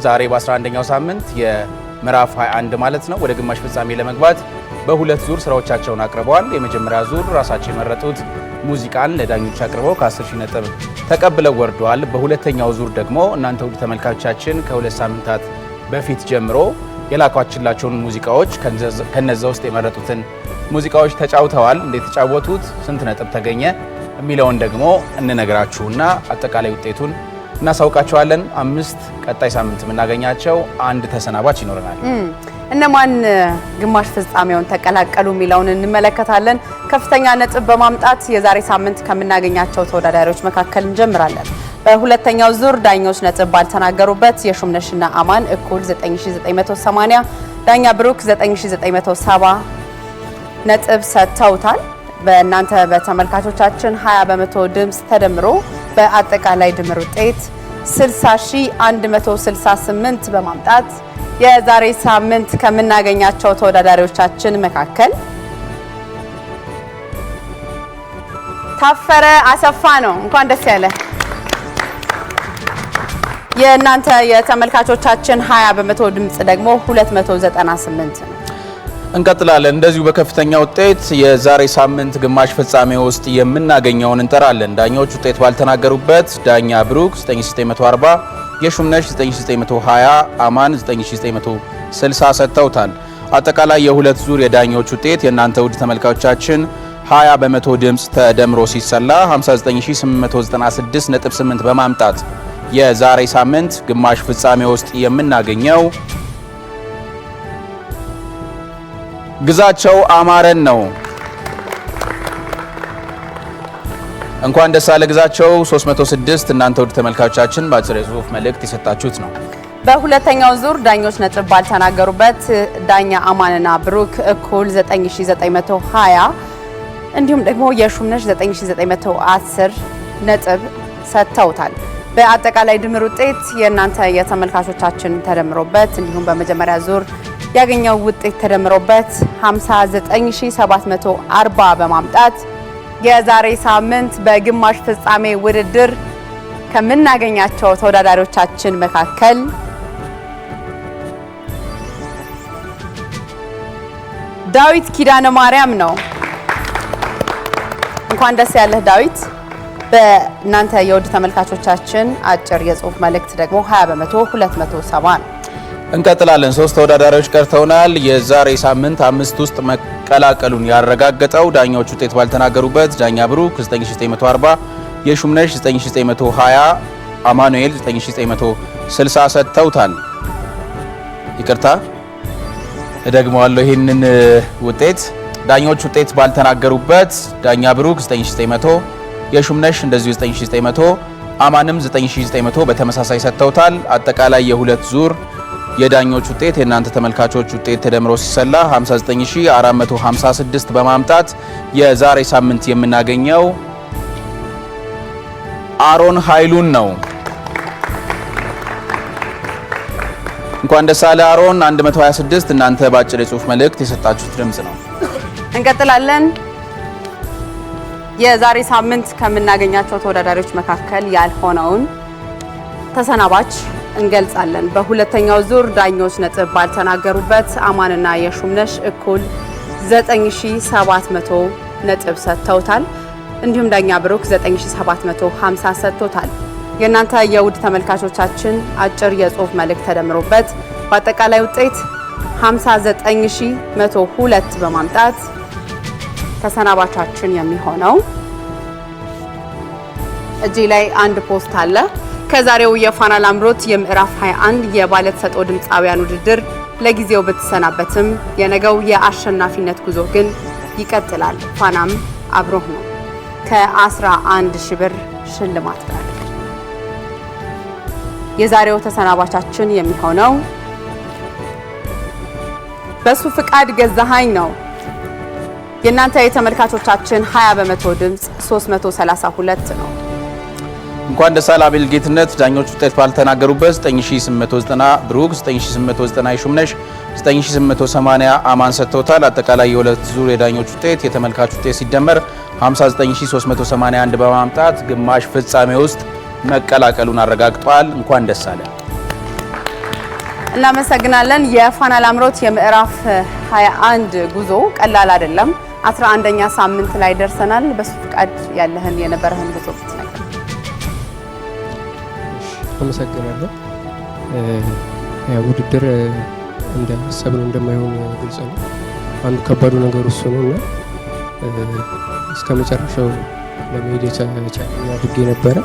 ዛሬ በ11ኛው ሳምንት የምዕራፍ 21 ማለት ነው ወደ ግማሽ ፍጻሜ ለመግባት በሁለት ዙር ስራዎቻቸውን አቅርበዋል። የመጀመሪያ ዙር ራሳቸው የመረጡት ሙዚቃን ለዳኞች አቅርበው ከ10,000 ነጥብ ተቀብለው ወርደዋል። በሁለተኛው ዙር ደግሞ እናንተ ውድ ተመልካቾቻችን ከሁለት ሳምንታት በፊት ጀምሮ የላኳችላቸውን ሙዚቃዎች ከነዛ ውስጥ የመረጡትን ሙዚቃዎች ተጫውተዋል። እንዴት ተጫወቱት፣ ስንት ነጥብ ተገኘ የሚለውን ደግሞ እንነግራችሁና አጠቃላይ ውጤቱን እናሳውቃቸዋለን። 5 ቀጣይ ሳምንት የምናገኛቸው አንድ ተሰናባች ይኖረናል። እነማን ግማሽ ፍጻሜውን ተቀላቀሉ የሚለውን እንመለከታለን። ከፍተኛ ነጥብ በማምጣት የዛሬ ሳምንት ከምናገኛቸው ተወዳዳሪዎች መካከል እንጀምራለን። በሁለተኛው ዙር ዳኞች ነጥብ ባልተናገሩበት የሹምነሽና አማን እኩል 9980፣ ዳኛ ብሩክ 9970 ነጥብ ሰጥተውታል። በእናንተ በተመልካቾቻችን 20% ድምጽ ተደምሮ በአጠቃላይ ድምር ውጤት 60168 በማምጣት የዛሬ ሳምንት ከምናገኛቸው ተወዳዳሪዎቻችን መካከል ታፈረ አሰፋ ነው። እንኳን ደስ ያለ። የእናንተ የተመልካቾቻችን 20% ድምጽ ደግሞ 298 ነው። እንቀጥላለን። እንደዚሁ በከፍተኛ ውጤት የዛሬ ሳምንት ግማሽ ፍጻሜ ውስጥ የምናገኘውን እንጠራለን። ዳኞች ውጤት ባልተናገሩበት ዳኛ ብሩክ 9940፣ የሹምነሽ 9920፣ አማን 9960 ሰጥተውታል። አጠቃላይ የሁለት ዙር የዳኞች ውጤት የእናንተ ውድ ተመልካቾቻችን 20% ድምጽ ተደምሮ ሲሰላ 59896.8 በማምጣት የዛሬ ሳምንት ግማሽ ፍጻሜ ውስጥ የምናገኘው ግዛቸው አማረን ነው። እንኳን ደስ አለ ግዛቸው። 306 እናንተ ውድ ተመልካቾቻችን በአጭር የጽሁፍ መልእክት የሰጣችሁት ነው። በሁለተኛው ዙር ዳኞች ነጥብ ባልተናገሩበት ዳኛ አማንና ብሩክ እኩል 9920 እንዲሁም ደግሞ የሹምነሽ 9910 ነጥብ ሰጥተውታል። በአጠቃላይ ድምር ውጤት የእናንተ የተመልካቾቻችን ተደምሮበት እንዲሁም በመጀመሪያ ዙር ያገኘው ውጤት ተደምሮበት 59740 በማምጣት የዛሬ ሳምንት በግማሽ ፍጻሜ ውድድር ከምናገኛቸው ተወዳዳሪዎቻችን መካከል ዳዊት ኪዳነ ማርያም ነው። እንኳን ደስ ያለህ ዳዊት። በእናንተ የውድ ተመልካቾቻችን አጭር የጽሁፍ መልእክት ደግሞ 20% 270 ነው። እንቀጥላለን። 3 ተወዳዳሪዎች ቀርተውናል። የዛሬ ሳምንት 5 ውስጥ መቀላቀሉን ያረጋገጠው ዳኞች ውጤት ባልተናገሩበት ዳኛ ብሩክ 9940፣ የሹምነሽ 9920፣ አማኑኤል 9960 ሰጥተውታል። ይቅርታ እደግመዋለሁ ይህንን ውጤት። ዳኞች ውጤት ባልተናገሩበት ዳኛ ብሩክ 9900፣ የሹምነሽ እንደዚሁ 9900፣ አማንም 9900 በተመሳሳይ ሰጥተውታል። አጠቃላይ የሁለት ዙር የዳኞች ውጤት የእናንተ ተመልካቾች ውጤት ተደምሮ ሲሰላ 59456 በማምጣት የዛሬ ሳምንት የምናገኘው አሮን ኃይሉን ነው። እንኳን ደስ አለ አሮን። 126 እናንተ ባጭር የጽሁፍ መልእክት የሰጣችሁት ድምጽ ነው። እንቀጥላለን። የዛሬ ሳምንት ከምናገኛቸው ተወዳዳሪዎች መካከል ያልሆነውን ተሰናባች እንገልጻለን። በሁለተኛው ዙር ዳኞች ነጥብ ባልተናገሩበት አማንና የሹምነሽ እኩል 9700 ነጥብ ሰጥተውታል። እንዲሁም ዳኛ ብሩክ 9750 ሰጥቶታል። የእናንተ የውድ ተመልካቾቻችን አጭር የጽሁፍ መልእክት ተደምሮበት በአጠቃላይ ውጤት 59102 በማምጣት ተሰናባቻችን የሚሆነው እጄ ላይ አንድ ፖስት አለ። ከዛሬው የፋና ላምሮት የምዕራፍ 21 የባለተሰጥኦ ድምፃውያን ውድድር ለጊዜው ብትሰናበትም የነገው የአሸናፊነት ጉዞ ግን ይቀጥላል። ፋናም አብሮህ ነው ከ11,000 ብር ሽልማት ጋር። የዛሬው ተሰናባቻችን የሚሆነው በሱ ፍቃድ ገዛሃኝ ነው። የእናንተ የተመልካቾቻችን 20% ድምጽ 332 ነው። እንኳን ደስ አለ አቤል ጌትነት። ዳኞች ውጤት ባልተናገሩበት 9890 ብሩክ፣ 9890 ይሹምነሽ፣ 9880 አማን ሰጥተውታል። አጠቃላይ የሁለት ዙር የዳኞች ውጤት የተመልካች ውጤት ሲደመር 59381 በማምጣት ግማሽ ፍጻሜ ውስጥ መቀላቀሉን አረጋግጧል። እንኳን ደስ አለ። እናመሰግናለን። የፋና ላምሮት የምዕራፍ 21 ጉዞ ቀላል አይደለም። 11ኛ ሳምንት ላይ ደርሰናል። በሱ ፍቃድ ያለህን የነበረህን ጉዞ ብትነግረን። አመሰግናለሁ። ውድድር እንደሰብነው እንደማይሆን ግልጽ ነው። አንዱ ከባዱ ነገር እሱ ነውና እስከ መጨረሻው ለመሄድ የቻልኩኝ አድርጌ ነበረ።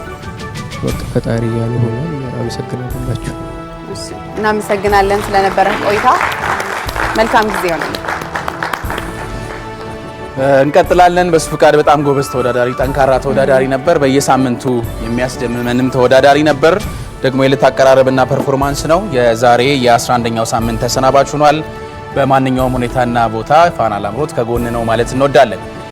በቃ ፈጣሪ ያለ ሆኗል። አመሰግናለሁ። እናመሰግናለን ስለነበረን ቆይታ። መልካም ጊዜ ይሆናል። እንቀጥላለን። በሱ ፍቃድ በጣም ጎበዝ ተወዳዳሪ፣ ጠንካራ ተወዳዳሪ ነበር። በየሳምንቱ የሚያስደምመንም ተወዳዳሪ ነበር። ደግሞ የዕለት አቀራረብና ፐርፎርማንስ ነው። የዛሬ የ11ኛው ሳምንት ተሰናባች ሆኗል። በማንኛውም ሁኔታና ቦታ ፋና ላምሮት ከጎን ነው ማለት እንወዳለን።